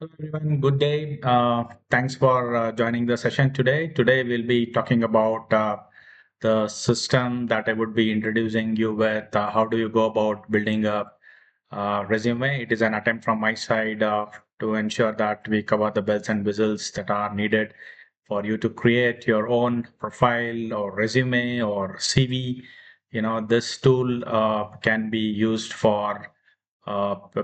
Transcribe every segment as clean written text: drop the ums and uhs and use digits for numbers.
Hello everyone, good day. Thanks for joining the session today. Today we'll be talking about the system that I would be introducing you with. How do you go about building a resume? It is an attempt from my side to ensure that we cover the bells and whistles that are needed for you to create your own profile or resume or CV. This tool can be used for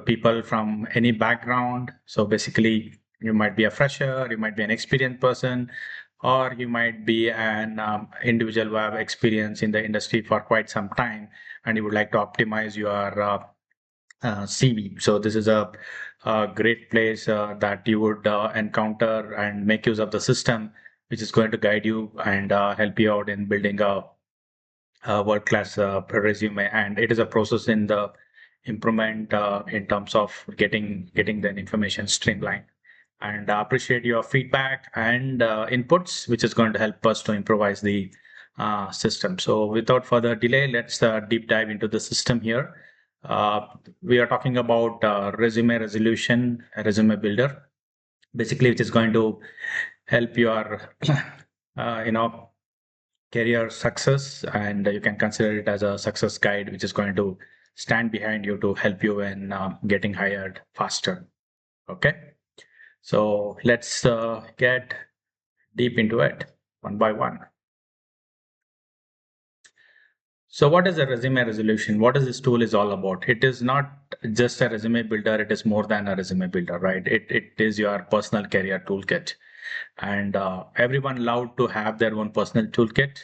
people from any background. So basically, you might be a fresher, you might be an experienced person, or you might be an individual who have experience in the industry for quite some time, and you would like to optimize your CV. So this is a great place that you would encounter and make use of the system, which is going to guide you and help you out in building a world-class resume. And it is a process in the improvement in terms of getting the information streamlined. And I appreciate your feedback and inputs, which is going to help us to improvise the system. So without further delay, let's deep dive into the system here. Uh, we are talking about resume resolution, resume builder, basically, which is going to help your you know career success, and you can consider it as a success guide, which is going to stand behind you to help you in getting hired faster. Okay, so let's get deep into it one by one. So what is a resume resolution? What is this tool is all about? It is not just a resume builder. It is more than a resume builder, right? It is your personal career toolkit. And everyone allowed to have their own personal toolkit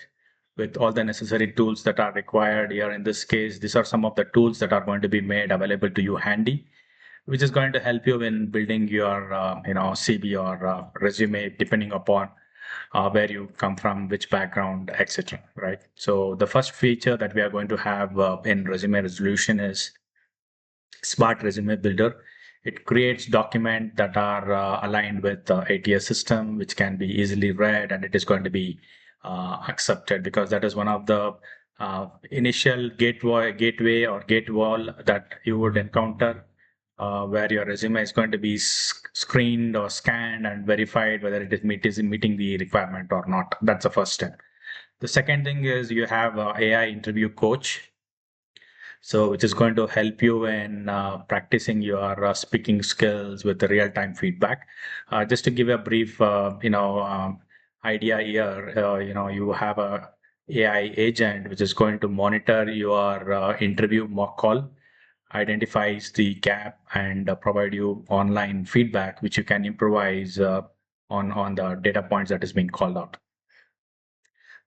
with all the necessary tools that are required here. In this case, these are some of the tools that are going to be made available to you handy, which is going to help you in building your CV or resume, depending upon where you come from, which background, etc. Right. So the first feature that we are going to have in resume resolution is Smart Resume Builder. It creates documents that are aligned with the ATS system, which can be easily read, and it is going to be accepted, because that is one of the initial gateway or gate wall that you would encounter, where your resume is going to be screened or scanned and verified whether is meeting the requirement or not. That's the first step. The second thing is you have a AI interview coach, so which is going to help you in practicing your speaking skills with the real-time feedback. Just to give a brief idea here, you have a AI agent which is going to monitor your interview mock call, identifies the gap, and provide you online feedback which you can improvise on the data points that is being called out.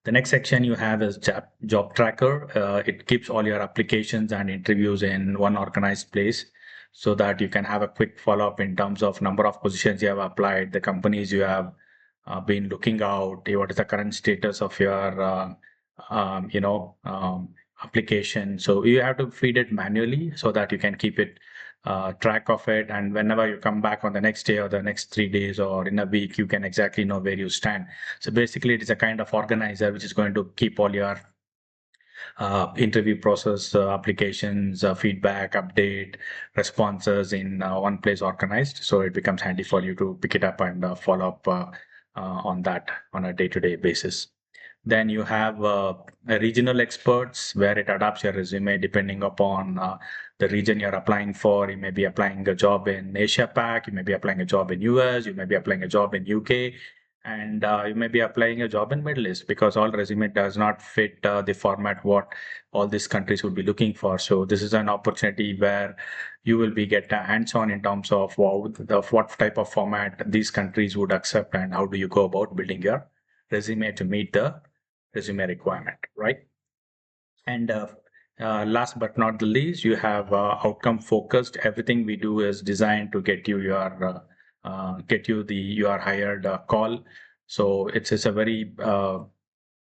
The next section you have is job tracker. It keeps all your applications and interviews in one organized place, so that you can have a quick follow-up in terms of number of positions you have applied, the companies you have been looking out, what is the current status of your application. So you have to feed it manually so that you can keep it track of it, and whenever you come back on the next day or the next 3 days or in a week, you can exactly know where you stand. So basically, it is a kind of organizer which is going to keep all your interview process, applications, feedback, update, responses in one place organized. So it becomes handy for you to pick it up and follow up on that on a day-to-day basis. Then you have regional experts, where it adapts your resume depending upon the region you're applying for. You may be applying a job in Asia Pac, you may be applying a job in US, you may be applying a job in UK, and you may be applying a job in Middle East, because all resume does not fit the format what all these countries would be looking for. So this is an opportunity where you will be get hands-on in terms of what type of format these countries would accept, and how do you go about building your resume to meet the resume requirement, right? And last but not the least, you have outcome focused. Everything we do is designed to get you the your hired call. So it's a very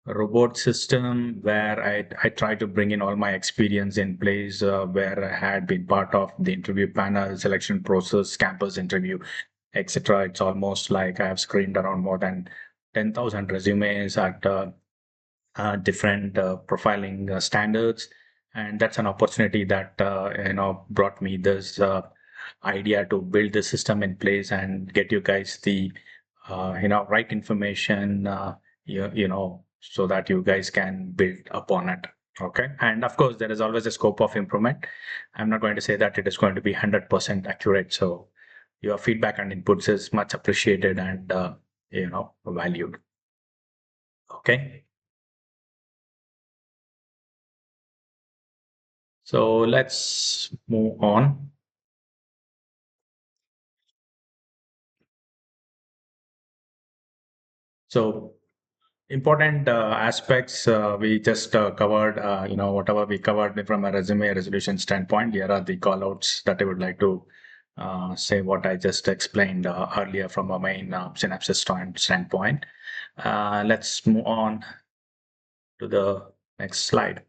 robot system where I try to bring in all my experience in place, where I had been part of the interview panel, selection process, campus interview, etc. It's almost like I have screened around more than 10,000 resumes at different profiling standards, and that's an opportunity that brought me this idea to build the system in place and get you guys the right information, so that you guys can build upon it. Okay. And of course, there is always a scope of improvement. I'm not going to say that it is going to be 100% accurate. So your feedback and inputs is much appreciated and, valued. Okay. So let's move on. So important aspects we just covered, whatever we covered from a resume resolution standpoint. Here are the callouts that I would like to say what I just explained earlier from a main synopsis standpoint. Let's move on to the next slide.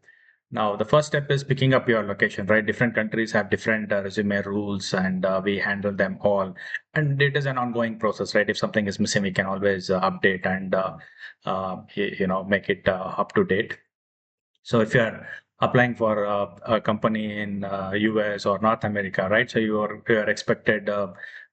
Now, the first step is picking up your location, right? Different countries have different resume rules, and we handle them all. And it is an ongoing process, right? If something is missing, we can always update and make it up to date. So if you're applying for a company in US or North America, right? So you're expected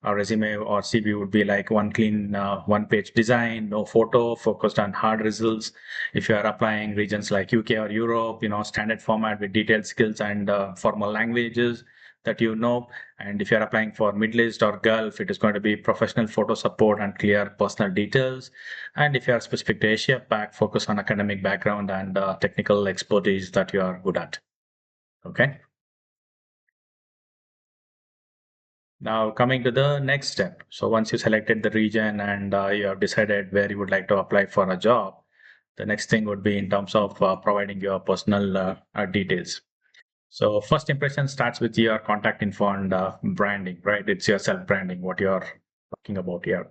a resume or CV would be like one clean one-page design, no photo, focused on hard results. If you are applying regions like UK or Europe, standard format with detailed skills and formal languages that you know. And if you're applying for Middle East or Gulf, it is going to be professional photo support and clear personal details. And if you are specific to Asia Pac, focus on academic background and technical expertise that you are good at. Okay. Now coming to the next step. So once you selected the region and you have decided where you would like to apply for a job, the next thing would be in terms of providing your personal details. So first impression starts with your contact info and branding, right? It's your self branding, what you're talking about here.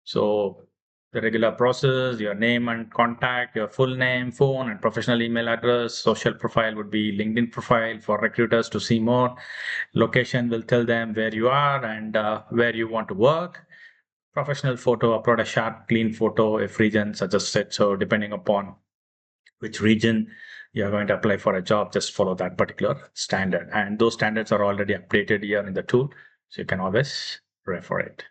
So the regular process, your name and contact, your full name, phone and professional email address, social profile would be LinkedIn profile for recruiters to see more. Location will tell them where you are and where you want to work. Professional photo, upload a sharp, clean photo if region suggested. So depending upon which region you're going to apply for a job, just follow that particular standard. And those standards are already updated here in the tool. So you can always refer it.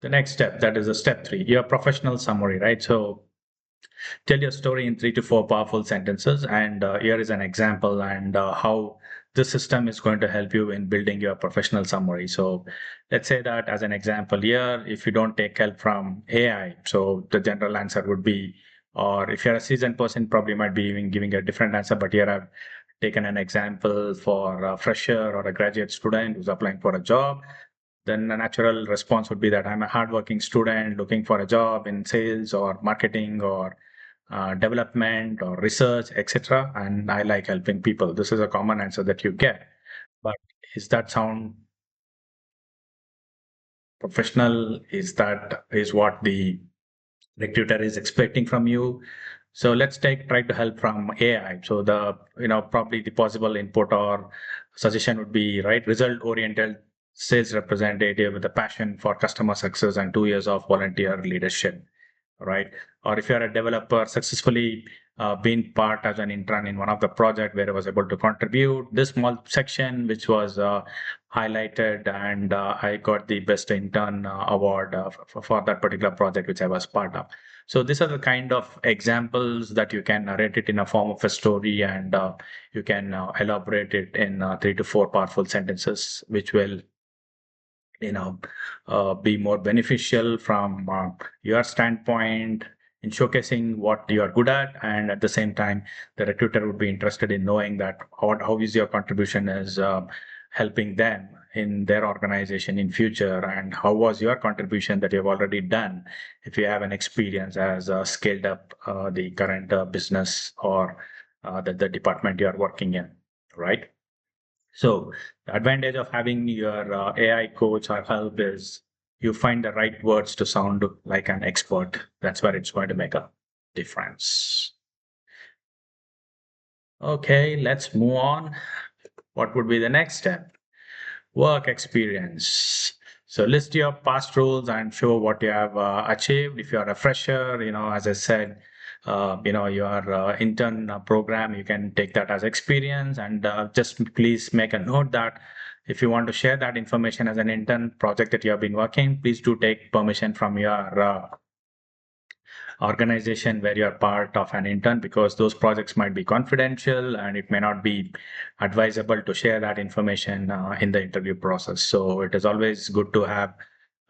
The next step, that is a step 3, your professional summary, right? So tell your story in 3 to 4 powerful sentences. And here is an example and how this system is going to help you in building your professional summary. So let's say that as an example here, if you don't take help from AI, so the general answer would be, or if you're a seasoned person, probably might be even giving a different answer. But here I've taken an example for a fresher or a graduate student who's applying for a job. Then the natural response would be that I'm a hardworking student looking for a job in sales or marketing or development or research, etc. And I like helping people. This is a common answer that you get. But is that sound professional? Is what the recruiter is expecting from you? So let's try to help from AI. So the probably the possible input or suggestion would be right result oriented sales representative with a passion for customer success and 2 years of volunteer leadership, right? Or if you're a developer, successfully been part as an intern in one of the project where I was able to contribute this small section, which was highlighted, and I got the best intern award for that particular project, which I was part of. So these are the kind of examples that you can narrate it in a form of a story, and you can elaborate it in 3 to 4 powerful sentences, which will be more beneficial from your standpoint in showcasing what you are good at. And at the same time, the recruiter would be interested in knowing that how is your contribution is helping them in their organization in future, and how was your contribution that you have already done if you have an experience as scaled up the current business or the department you are working in, right? So the advantage of having your AI coach or help is you find the right words to sound like an expert. That's where it's going to make a difference. Okay, let's move on. What would be the next step? Work experience. So list your past roles and show what you have achieved. If you're a fresher, as I said, your intern program, you can take that as experience. And just please make a note that if you want to share that information as an intern project that you have been working, please do take permission from your organization where you're part of an intern, because those projects might be confidential and it may not be advisable to share that information in the interview process. So it is always good to have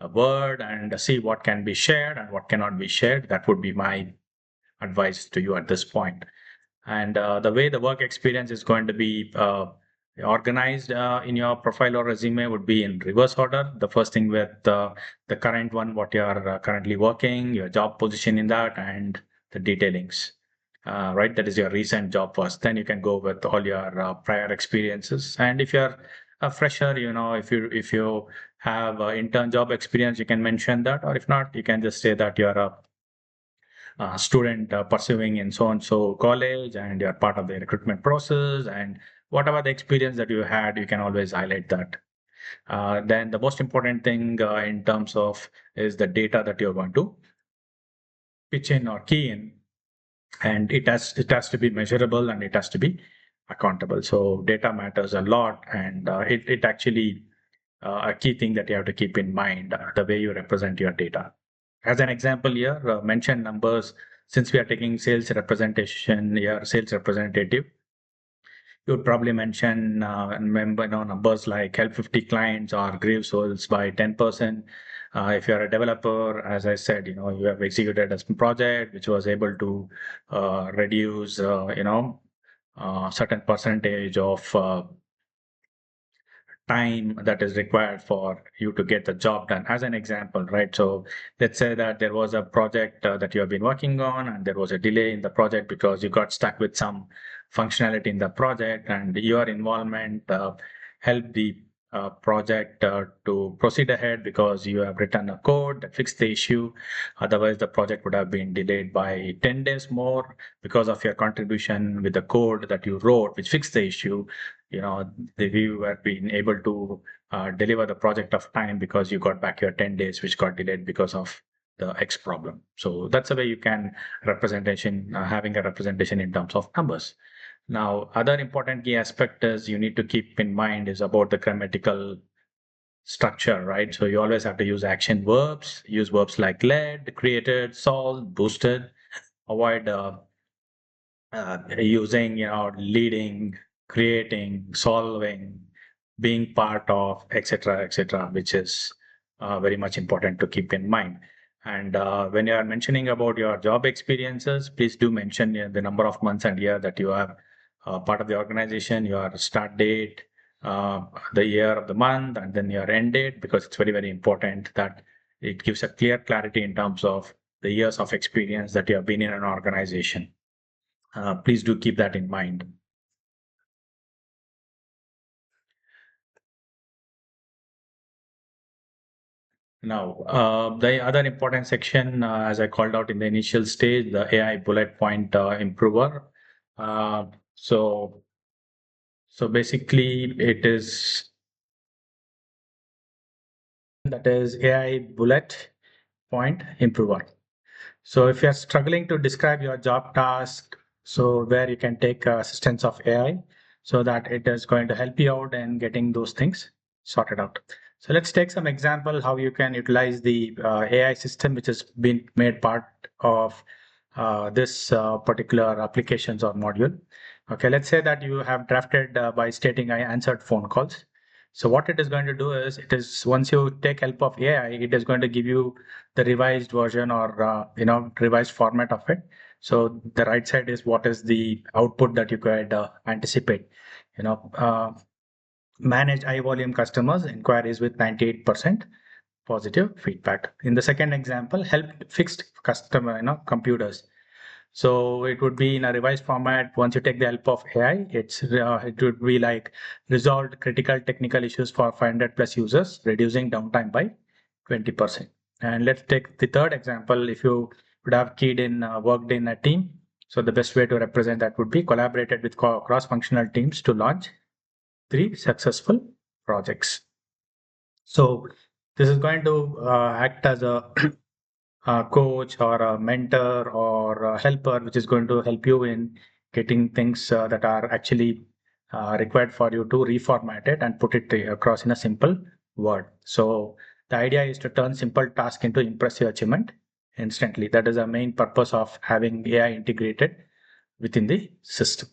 a word and see what can be shared and what cannot be shared. That would be my advice to you at this point. And the way the work experience is going to be organized in your profile or resume would be in reverse order. The first thing with the current one, what you are currently working, your job position in that, and the detailings. Right, that is your recent job first. Then you can go with all your prior experiences. And if you're a fresher, if you have intern job experience, you can mention that. Or if not, you can just say that you're a student pursuing in so and so college and you're part of the recruitment process, and whatever the experience that you had, you can always highlight that. Then the most important thing in terms of is the data that you're going to pitch in or key in, and it has to be measurable and it has to be accountable. So data matters a lot, and it actually a key thing that you have to keep in mind, the way you represent your data. As an example here, mention numbers. Since we are taking sales representation, your sales representative, you would probably mention numbers like help 50 clients or grew sales by 10%. If you're a developer, as I said, you have executed a project which was able to reduce, certain percentage of time that is required for you to get the job done, as an example, right? So let's say that there was a project that you have been working on and there was a delay in the project because you got stuck with some functionality in the project, and your involvement helped the project to proceed ahead because you have written a code that fixed the issue. Otherwise the project would have been delayed by 10 days more because of your contribution with the code that you wrote which fixed the issue. You have been able to deliver the project of time because you got back your 10 days, which got delayed because of the X problem. So that's the way you can having a representation in terms of numbers. Now, other important key aspect is you need to keep in mind is about the grammatical structure, right? So you always have to use action verbs, use verbs like led, created, solved, boosted, avoid using, leading, creating, solving, being part of, etc., etc., which is very much important to keep in mind. And when you are mentioning about your job experiences, please do mention the number of months and year that you are part of the organization, your start date, the year of the month, and then your end date, because it's very, very important that it gives a clear clarity in terms of the years of experience that you have been in an organization. Please do keep that in mind. Now, the other important section, as I called out in the initial stage, the AI bullet point improver. Uh, so, so basically, it is that is AI bullet point improver. So if you're struggling to describe your job task, so where you can take assistance of AI so that it is going to help you out in getting those things sorted out. So let's take some example how you can utilize the AI system which has been made part of this particular applications or module. Okay, let's say that you have drafted by stating I answered phone calls. So what it is going to do is, it is once you take help of AI, it is going to give you the revised version or revised format of it. So the right side is what is the output that you could anticipate. Manage high volume customers inquiries with 98% positive feedback. In the second example, help fixed customer computers. So it would be in a revised format. Once you take the help of AI, it would be like resolved critical technical issues for 500 plus users, reducing downtime by 20%. And let's take the third example. If you would have keyed in worked in a team, so the best way to represent that would be collaborated with cross-functional teams to launch 3 successful projects. So this is going to act as a coach or a mentor or a helper, which is going to help you in getting things that are actually required for you to reformat it and put it across in a simple word. So the idea is to turn simple task into impressive achievement instantly. That is the main purpose of having AI integrated within the system.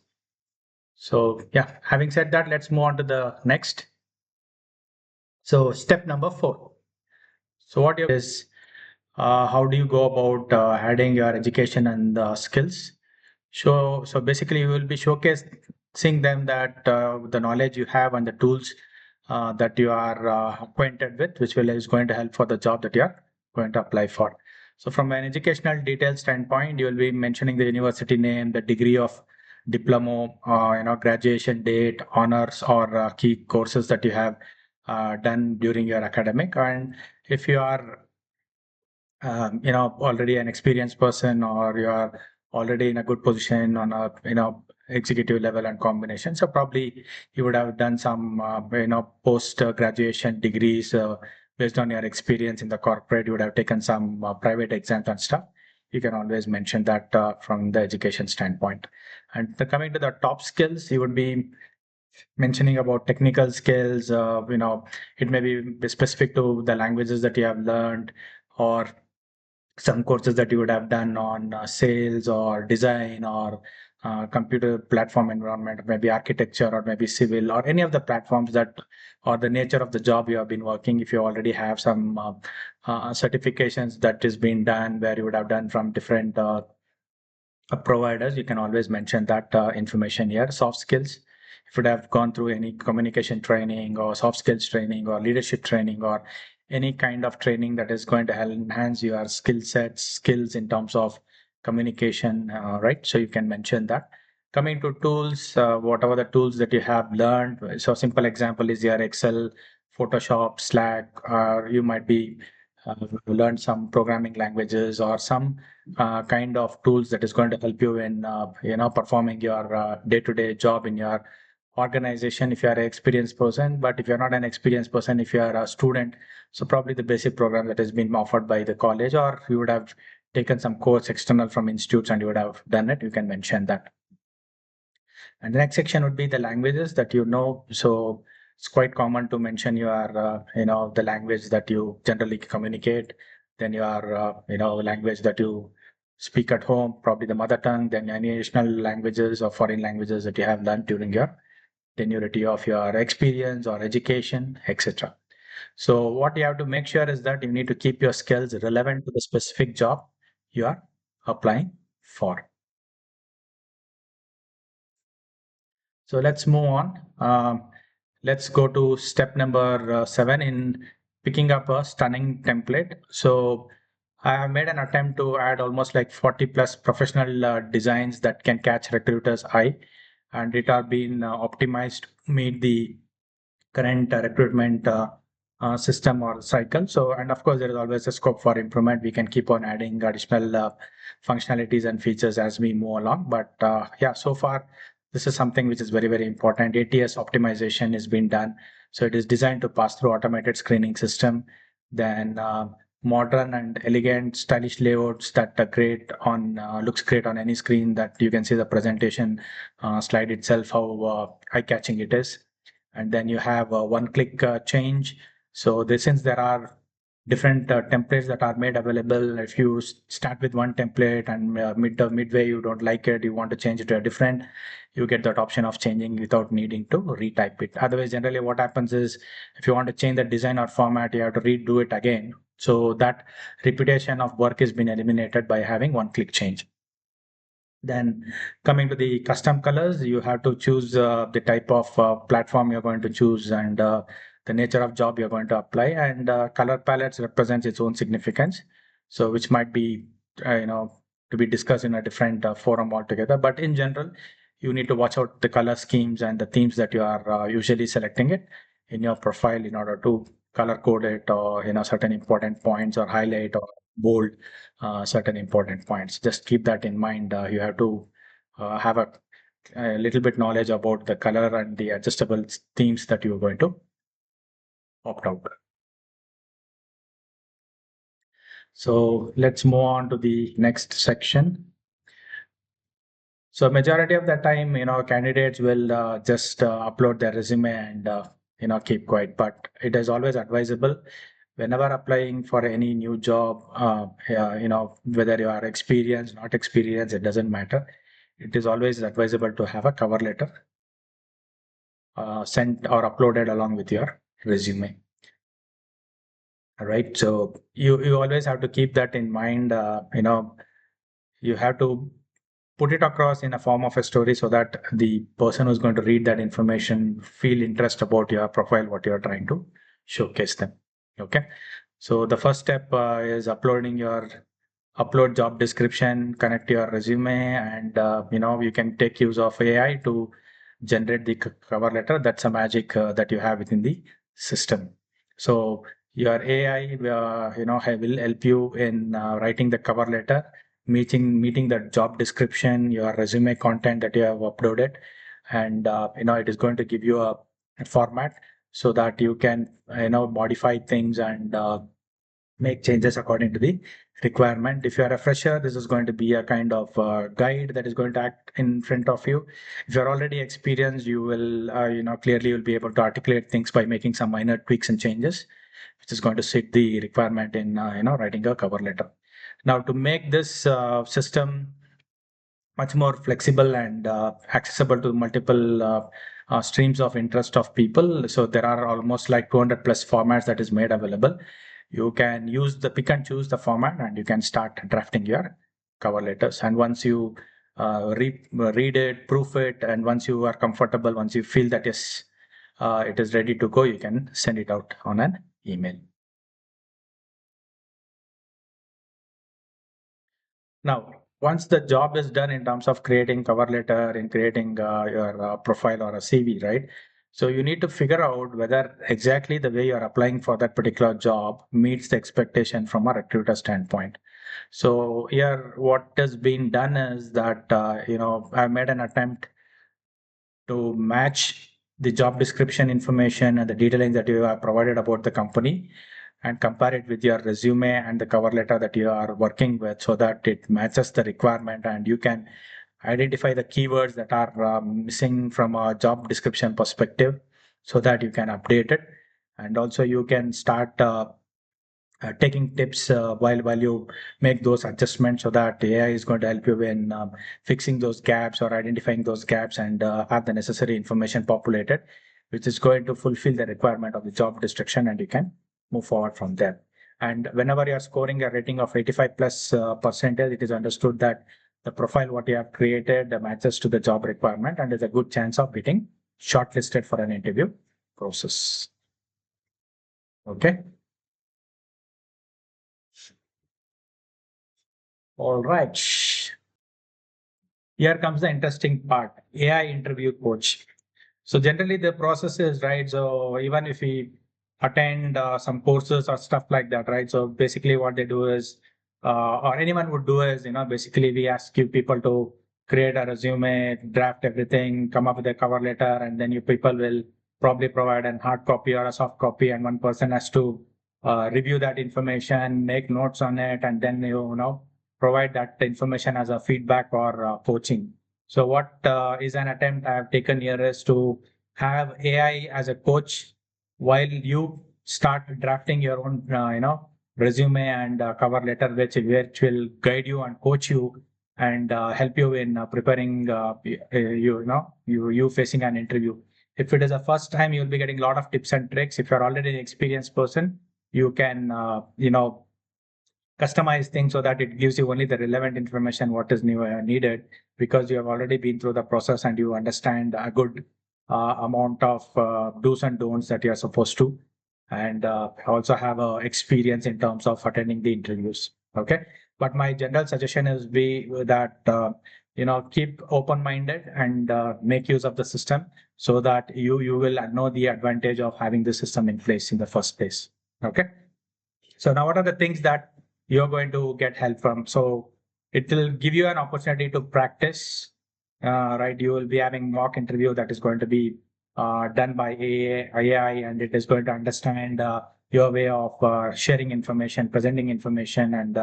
So yeah, having said that, let's move on to the next. So step number 4. So what is how do you go about adding your education and skills? So basically, you will be showcasing them that the knowledge you have and the tools that you are acquainted with, which will is going to help for the job that you are going to apply for. So from an educational detail standpoint, you will be mentioning the university name, the degree of diploma, graduation date, honors, or key courses that you have done during your academic. And if you are already an experienced person, or you are already in a good position on a executive level and combination, so probably you would have done some post graduation degrees based on your experience in the corporate. You would have taken some private exams and stuff. You can always mention that from the education standpoint. And coming to the top skills, you would be mentioning about technical skills. It may be specific to the languages that you have learned, or some courses that you would have done on sales or design or computer platform environment, maybe architecture or maybe civil, or any of the platforms that, or the nature of the job you have been working. If you already have some certifications that is being done where you would have done from different providers, you can always mention that information here. Soft skills, if you have gone through any communication training or soft skills training or leadership training or any kind of training that is going to help enhance your skill sets, skills in terms of communication, right? So you can mention that. Coming to tools, whatever the tools that you have learned. So simple example is your Excel, Photoshop, Slack, or you might be learned some programming languages or some kind of tools that is going to help you in performing your day-to-day job in your organization if you are an experienced person. But if you're not an experienced person, if you are a student, so probably the basic program that has been offered by the college, or you would have taken some course external from institutes and you would have done it, you can mention that. And the next section would be the languages that you know. So it's quite common to mention your, the language that you generally communicate, then your, language that you speak at home, probably the mother tongue, then any additional languages or foreign languages that you have learned during your tenuity of your experience or education, etc. So what you have to make sure is that you need to keep your skills relevant to the specific job you are applying for. So let's move on. Let's go to step number 7 in picking up a stunning template. So I have made an attempt to add almost like 40 plus professional designs that can catch recruiters' eye, and it are being optimized to meet the current recruitment system or cycle. So, and of course, there is always a scope for improvement. We can keep on adding additional functionalities and features as we move along. But yeah, so far, this is something which is very, very important. ATS optimization is being done. So it is designed to pass through automated screening system. Then modern and elegant, stylish layouts that are great on looks great on any screen that you can see the presentation slide itself, how eye-catching it is. And then you have a one-click change. So this, since there are different templates that are made available, if you start with one template and midway you don't like it, you want to change it to a different, you get that option of changing without needing to retype it. Otherwise, generally what happens is if you want to change the design or format, you have to redo it again. So that repetition of work has been eliminated by having one-click change. Then coming to the custom colors, you have to choose the type of platform you're going to choose, and the nature of job you're going to apply. And color palettes represents its own significance. So which might be, to be discussed in a different forum altogether. But in general, you need to watch out the color schemes and the themes that you are usually selecting it in your profile in order to color code it, or certain important points, or highlight or bold certain important points. Just keep that in mind. You have to have a little bit knowledge about the color and the adjustable themes that you're going to opt out. So let's move on to the next section. So majority of the time, candidates will just upload their resume and keep quiet. But it is always advisable whenever applying for any new job, whether you are experienced, not experienced, it doesn't matter. It is always advisable to have a cover letter sent or uploaded along with your resume. All right. So you always have to keep that in mind. You have to put it across in a form of a story so that the person who's going to read that information feel interest about your profile, what you're trying to showcase them. Okay. So the first step is upload job description, connect your resume, and you can take use of AI to generate the cover letter. That's a magic that you have within the system. So your AI, will help you in writing the cover letter, meeting the job description, your resume content that you have uploaded, and it is going to give you a format so that you can modify things and make changes according to the requirement. If you are a fresher, this is going to be a kind of guide that is going to act in front of you. If you're already experienced, you will, clearly you'll be able to articulate things by making some minor tweaks and changes, which is going to suit the requirement in, writing a cover letter. Now, to make this system much more flexible and accessible to multiple streams of interest of people. So there are almost like 200 plus formats that is made available. You can use the pick and choose the format and you can start drafting your cover letters. And once you read it, proof it, and once you are comfortable, once you feel that yes, it is ready to go, you can send it out on an email. Now, once the job is done in terms of creating cover letter and creating your profile or a CV, right? So you need to figure out whether exactly the way you're applying for that particular job meets the expectation from a recruiter standpoint. So here, what has been done is that, I made an attempt to match the job description information and the detailing that you have provided about the company and compare it with your resume and the cover letter that you are working with so that it matches the requirement and you can identify the keywords that are missing from a job description perspective so that you can update it. And also you can start taking tips while you make those adjustments so that AI is going to help you in fixing those gaps or identifying those gaps and have the necessary information populated, which is going to fulfill the requirement of the job description and you can move forward from there. And whenever you are scoring a rating of 85 plus percentage, it is understood that the profile what you have created matches to the job requirement and is a good chance of getting shortlisted for an interview process. Okay. All right. Here comes the interesting part, AI interview coach. So generally the process is right. So even if we attend some courses or stuff like that, right? So basically what they do is, or anyone would do is, basically we ask you people to create a resume, draft everything, come up with a cover letter, and then you people will probably provide a hard copy or a soft copy, and one person has to review that information, make notes on it, and then provide that information as a feedback or coaching. So what is an attempt I have taken here is to have AI as a coach while you start drafting your own, resume and cover letter, which will guide you and coach you and help you in preparing you facing an interview. If it is a first time, you'll be getting a lot of tips and tricks. If you're already an experienced person, you can customize things so that it gives you only the relevant information what is needed because you have already been through the process and you understand a good amount of do's and don'ts that you're supposed to and also have experience in terms of attending the interviews. Okay, but my general suggestion is be that keep open-minded and make use of the system so that you will know the advantage of having the system in place in the first place. Okay, so now what are the things that you're going to get help from? So it will give you an opportunity to practice, right? You will be having mock interview that is going to be done by AI and it is going to understand your way of sharing information, presenting information, and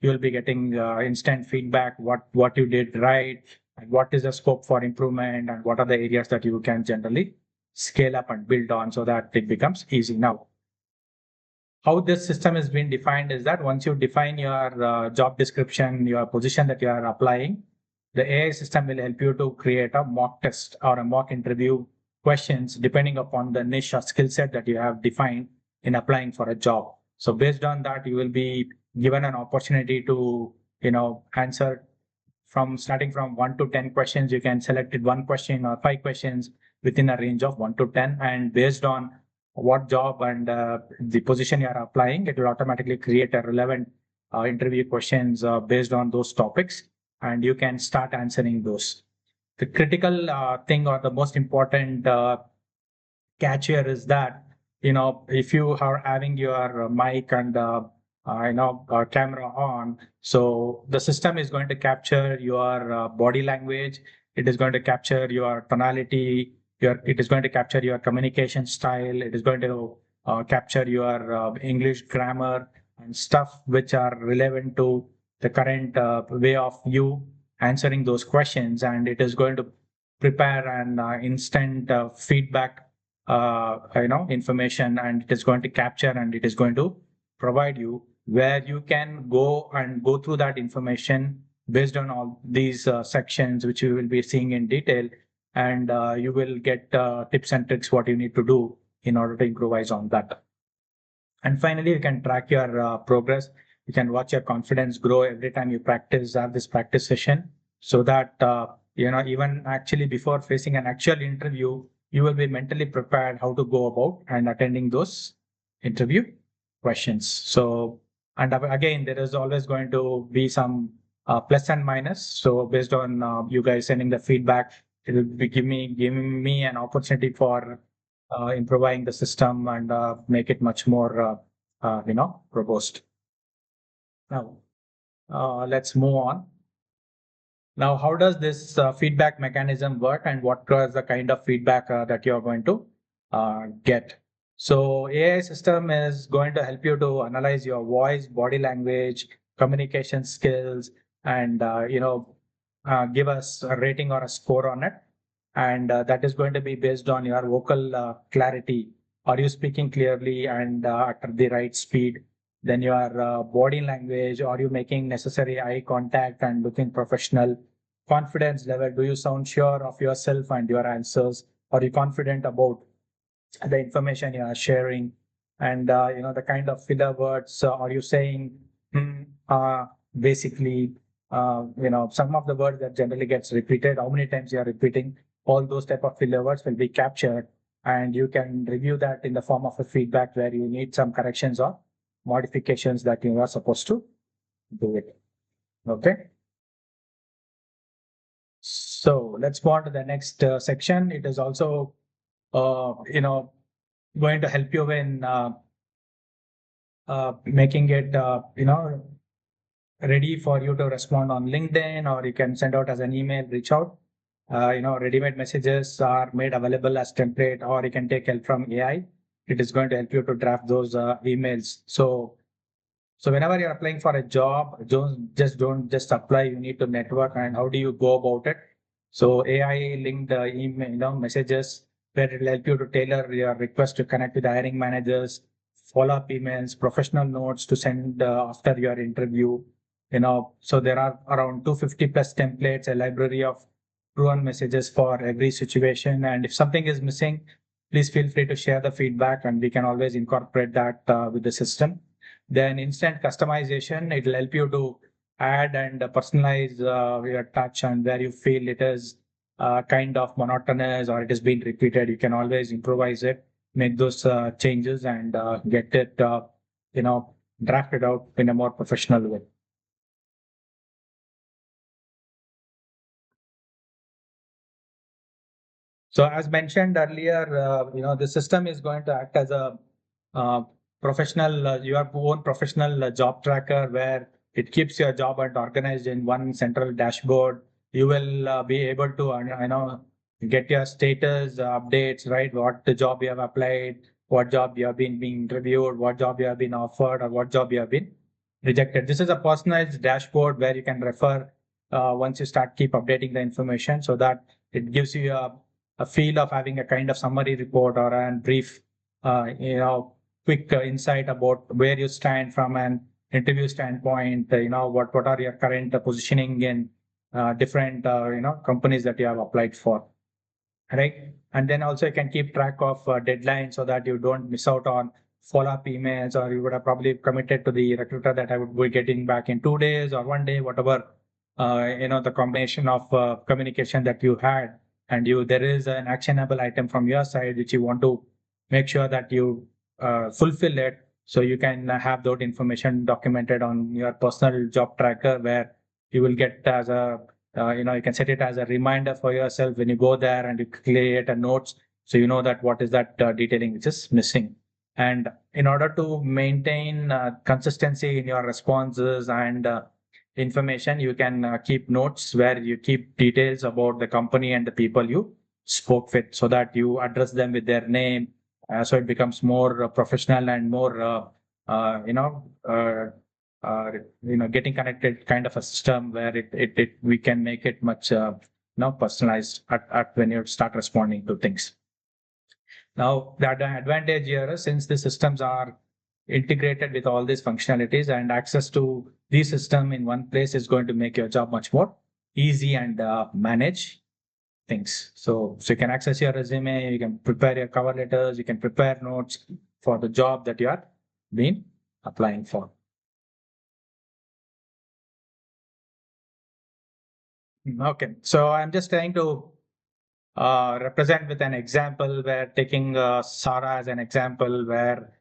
you will be getting instant feedback, what you did right, and what is the scope for improvement, and what are the areas that you can generally scale up and build on so that it becomes easy. Now, how this system has been defined is that once you define your job description, your position that you are applying, the AI system will help you to create a mock test or a mock interview questions depending upon the niche or skill set that you have defined in applying for a job. So based on that, you will be given an opportunity to, answer from starting from 1 to 10 questions. You can select it 1 question or 5 questions within a range of 1 to 10, and based on what job and the position you are applying, it will automatically create a relevant interview questions based on those topics, and you can start answering those. The critical thing or the most important catch here is that, if you are having your mic and camera on, so the system is going to capture your body language. It is going to capture your tonality. It is going to capture your communication style. It is going to capture your English grammar and stuff which are relevant to the current way of you answering those questions, and it is going to prepare an instant feedback information, and it is going to capture and it is going to provide you where you can go through that information based on all these sections which you will be seeing in detail, and you will get tips and tricks what you need to do in order to improvise on that. And finally, you can track your progress. You can watch your confidence grow every time you have this practice session, so that even actually before facing an actual interview, you will be mentally prepared how to go about and attending those interview questions. So, and again, there is always going to be some plus and minus. So based on you guys sending the feedback, it will be giving me an opportunity for improving the system and make it much more robust. Now, let's move on. Now, how does this feedback mechanism work, and what is the kind of feedback that you're going to get? So AI system is going to help you to analyze your voice, body language, communication skills, and give us a rating or a score on it. And that is going to be based on your vocal clarity. Are you speaking clearly and at the right speed? Then your body language, are you making necessary eye contact and looking professional? Confidence level, do you sound sure of yourself and your answers? Are you confident about the information you are sharing? And the kind of filler words, are you saying basically, some of the words that generally gets repeated, how many times you are repeating, all those type of filler words will be captured, and you can review that in the form of a feedback where you need some corrections or modifications that you are supposed to do it. Okay. So let's go on to the next section. It is also, going to help you in making it, ready for you to respond on LinkedIn, or you can send out as an email, reach out. Ready-made messages are made available as template, or you can take help from AI. It is going to help you to draft those emails. So whenever you're applying for a job, don't just apply. You need to network. And how do you go about it? So AI linked email, messages where it will help you to tailor your request to connect with the hiring managers, follow-up emails, professional notes to send after your interview. So there are around 250 plus templates, a library of proven messages for every situation. And if something is missing, please feel free to share the feedback, and we can always incorporate that with the system. Then instant customization, it will help you to add and personalize your touch, and where you feel it is kind of monotonous or it is being repeated, you can always improvise it, make those changes, and get it, drafted out in a more professional way. So as mentioned earlier, the system is going to act as a uh, your own professional job tracker, where it keeps your job and organized in one central dashboard. You will be able to, get your status updates, right? What the job you have applied, what job you have been being interviewed, what job you have been offered, or what job you have been rejected. This is a personalized dashboard where you can refer once you start keep updating the information, so that it gives you a feel of having a kind of summary report or a brief, quick insight about where you stand from an interview standpoint. What are your current positioning in different companies that you have applied for, right? And then also you can keep track of deadlines so that you don't miss out on follow-up emails, or you would have probably committed to the recruiter that I would be getting back in 2 days or one day, whatever, the combination of communication that you had, and there is an actionable item from your side which you want to make sure that you fulfill it, so you can have that information documented on your personal job tracker, where you will get as a you can set it as a reminder for yourself when you go there, and you create a notes, so you know that what is that detailing which is missing. And in order to maintain consistency in your responses and information, you can keep notes where you keep details about the company and the people you spoke with, so that you address them with their name, so it becomes more professional and more uh, you know uh, uh, getting connected kind of a system, where we can make it much personalized at when you start responding to things. Now, the advantage here is, since the systems are integrated with all these functionalities, and access to the system in one place is going to make your job much more easy and manage things. So you can access your resume, you can prepare your cover letters, you can prepare notes for the job that you are been applying for. Okay, so I'm just trying to represent with an example, where taking Sarah as an example, where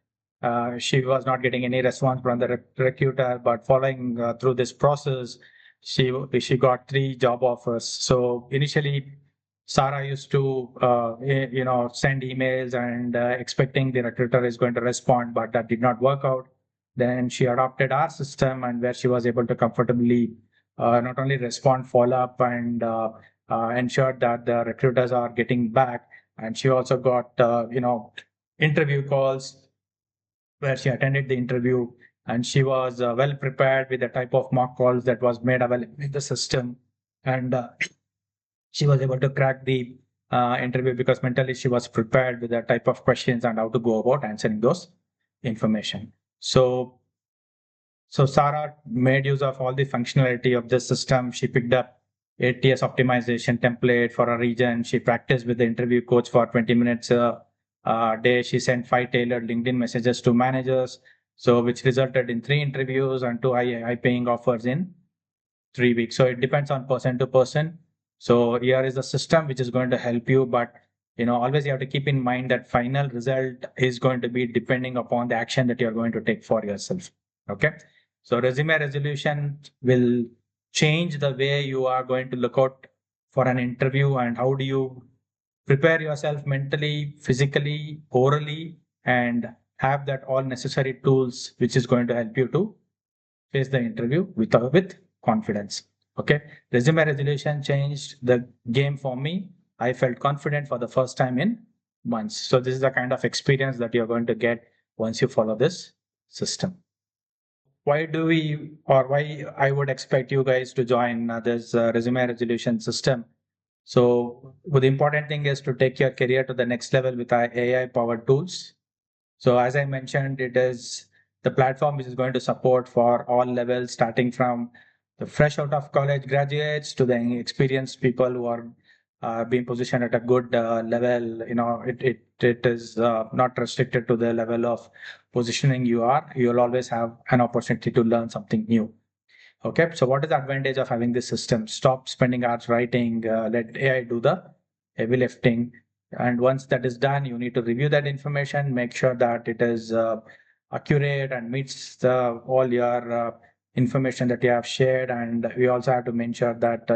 she was not getting any response from the recruiter, but following through this process, she got 3 job offers. So initially, Sarah used to send emails and expecting the recruiter is going to respond, but that did not work out. Then she adopted our system, and where she was able to comfortably not only respond, follow up, and ensured that the recruiters are getting back. And she also got interview calls, where she attended the interview, and she was well prepared with the type of mock calls that was made available in the system. And she was able to crack the interview, because mentally she was prepared with the type of questions and how to go about answering those information. So Sarah made use of all the functionality of the system. She picked up ATS optimization template for a region. She practiced with the interview coach for 20 minutes a day. She sent 5 tailored LinkedIn messages to managers, so which resulted in 3 interviews and 2 high paying offers in 3 weeks. So it depends on person to person. So here is the system which is going to help you, but always you have to keep in mind that final result is going to be depending upon the action that you're going to take for yourself. Okay. So resume resolution will change the way you are going to look out for an interview, and how do you prepare yourself mentally, physically, orally, and have that all necessary tools which is going to help you to face the interview with confidence. Okay. Resume resolution changed the game for me. I felt confident for the first time in months. So this is the kind of experience that you're going to get once you follow this system. Why do we, or why I would expect you guys to join this resume resolution system? So the important thing is to take your career to the next level with our AI powered tools. So as I mentioned, it is the platform which is going to support for all levels, starting from the fresh out of college graduates to the experienced people who are being positioned at a good level. It is not restricted to the level of positioning you are. You'll always have an opportunity to learn something new. Okay, so what is the advantage of having this system? Stop spending hours writing, let AI do the heavy lifting. And once that is done, you need to review that information, make sure that it is accurate and meets all your information that you have shared. And we also have to make sure that,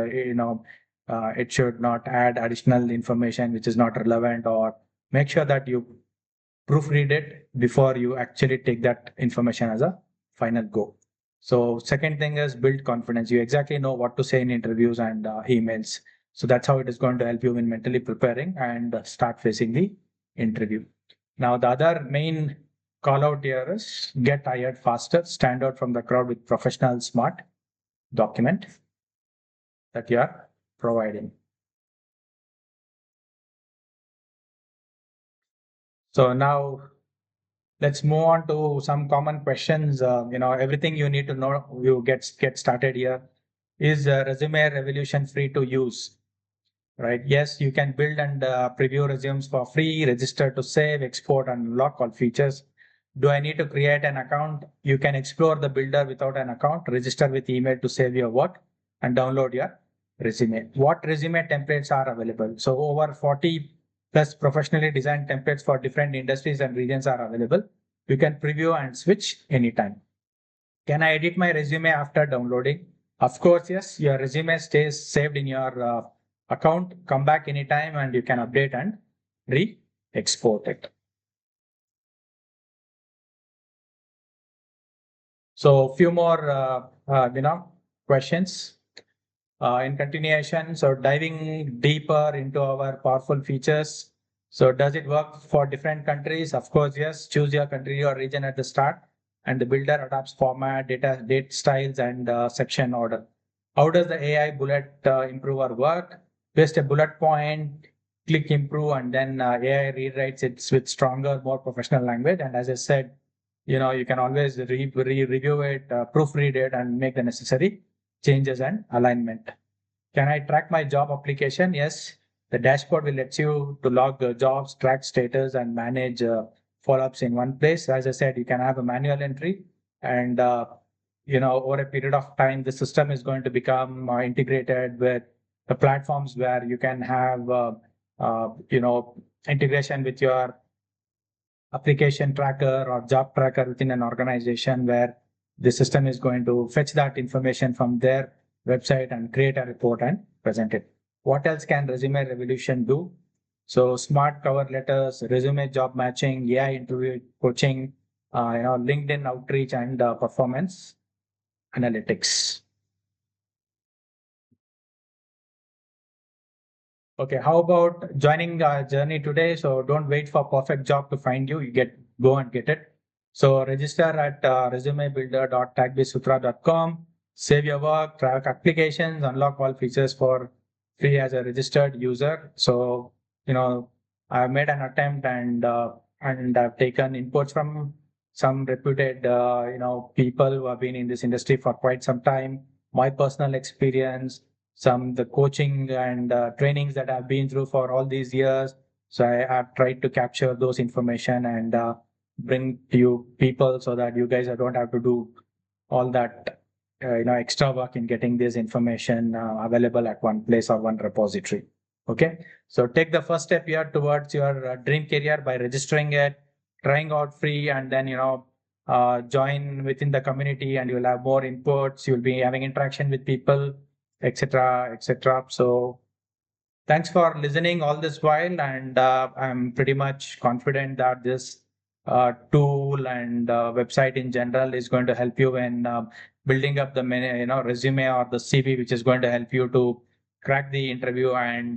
it should not add additional information which is not relevant, or make sure that you proofread it before you actually take that information as a final go. So second thing is build confidence. You exactly know what to say in interviews and emails. So that's how it is going to help you in mentally preparing and start facing the interview. Now, the other main call out here is get hired faster, stand out from the crowd with professional, smart document that you are providing. So now let's move on to some common questions. Everything you need to know, you get started here. Is Resume Revolution free to use? Right? Yes, you can build and preview resumes for free, register to save, export, and unlock all features. Do I need to create an account? You can explore the builder without an account, register with email to save your work, and download your resume. What resume templates are available? So over 40 plus professionally designed templates for different industries and regions are available. You can preview and switch anytime. Can I edit my resume after downloading? Of course, yes. Your resume stays saved in your account. Come back anytime and you can update and re-export it. So, few more, questions. In continuation, so diving deeper into our powerful features. So does it work for different countries? Of course, yes. Choose your country or region at the start, and the builder adapts format, date styles, and section order. How does the AI bullet improve our work? Paste a bullet point, click improve, and then AI rewrites it with stronger, more professional language. And as I said, you can always review it, proofread it, and make the necessary changes and alignment. Can I track my job application? Yes. The dashboard will let you to log jobs, track status, and manage follow-ups in one place. As I said, you can have a manual entry, and over a period of time, the system is going to become integrated with the platforms where you can have integration with your application tracker or job tracker within an organization, where the system is going to fetch that information from their website and create a report and present it. What else can Resume Revolution do? So smart cover letters, resume job matching, AI interview coaching, LinkedIn outreach, and performance analytics. Okay, how about joining our journey today? So don't wait for perfect job to find you. Go and get it. So register at resumebuilder.tagbizsutra.com. Save your work, track applications, unlock all features for free as a registered user. So I've made an attempt, and I've taken inputs from some reputed people who have been in this industry for quite some time. My personal experience, some the coaching and trainings that I've been through for all these years. So I have tried to capture those information and bring to you people, so that you guys don't have to do all that extra work in getting this information available at one place or one repository. Okay, so take the first step here towards your dream career by registering it, trying out free, and then join within the community, and you'll have more inputs. You'll be having interaction with people, etc., etc. So thanks for listening all this while, and I'm pretty much confident that this tool and website in general is going to help you in building up the resume or the CV, which is going to help you to crack the interview and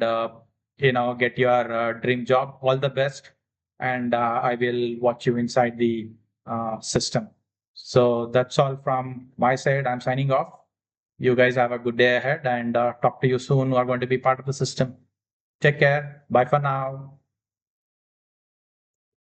get your dream job. All the best, and I will watch you inside the system. So that's all from my side. I'm signing off. You guys have a good day ahead, and talk to you soon. Who are going to be part of the system. Take care. Bye for now.